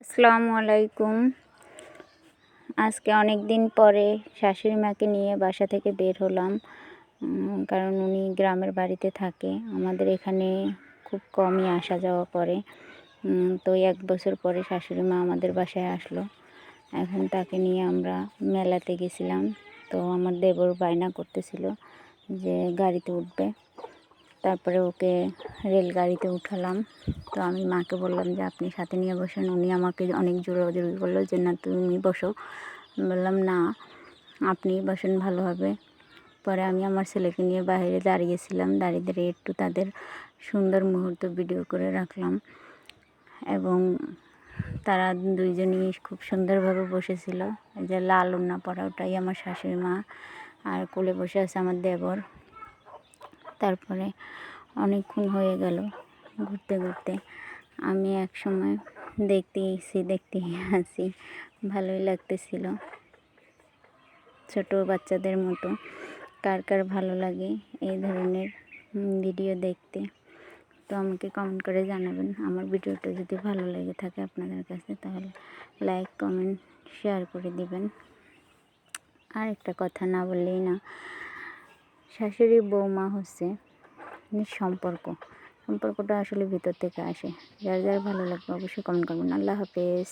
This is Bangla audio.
আসসালামু আলাইকুম। আজকে অনেক দিন পরে শাশুড়ি মাকে নিয়ে বাসা থেকে বের হলাম। কারণ উনি গ্রামের বাড়িতে থাকে, আমাদের এখানে খুব কমই আসা যাওয়া করে। তো 1 বছর পরে শাশুড়ি মা আমাদের বাসায় আসলো। এখন তাকে নিয়ে আমরা মেলাতে গেছিলাম। তো আমার দেবর বায়না করতেছিল যে গাড়িতে উঠবে। তারপরে ওকে রেলগাড়িতে উঠালাম। তো আমি মাকে বললাম যে আপনি সাথে নিয়ে বসেন। উনি আমাকে অনেক জোরাজুরি করলো যে না তুমি বসো। বললাম না, আপনিই বসেন, ভালো হবে। পরে আমি আমার ছেলেকে নিয়ে বাইরে দাঁড়িয়েছিলাম, দাঁড়িয়ে দাঁড়িয়ে একটু তাদের সুন্দর মুহূর্ত ভিডিও করে রাখলাম। এবং তারা দুইজনই খুব সুন্দরভাবে বসেছিল। যে লাল ওড়না পরা, ওটাই আমার শাশুড়ি মা, আর কোলে বসে আছে আমার দেবর। তারপরে অনেকক্ষণ হয়ে গেল ঘুরতে ঘুরতে। আমি এক সময় দেখতেই আছি, ভালোই লাগতেছিল, ছোট বাচ্চাদের মতো। কার কার ভালো লাগে এই ধরনের ভিডিও দেখতে, তো আমাকে কমেন্ট করে জানাবেন। আমার ভিডিওটা যদি ভালো লেগে থাকে আপনাদের কাছে, তাহলে লাইক কমেন্ট শেয়ার করে দিবেন। আর একটা কথা না বললেই না, শাশুড়ি বৌমা হচ্ছে সম্পর্কটা আসলে ভিতর থেকে আসে। যার যার ভালো লাগবে অবশ্যই কমেন্ট করবেন। আল্লাহ হাফেজ।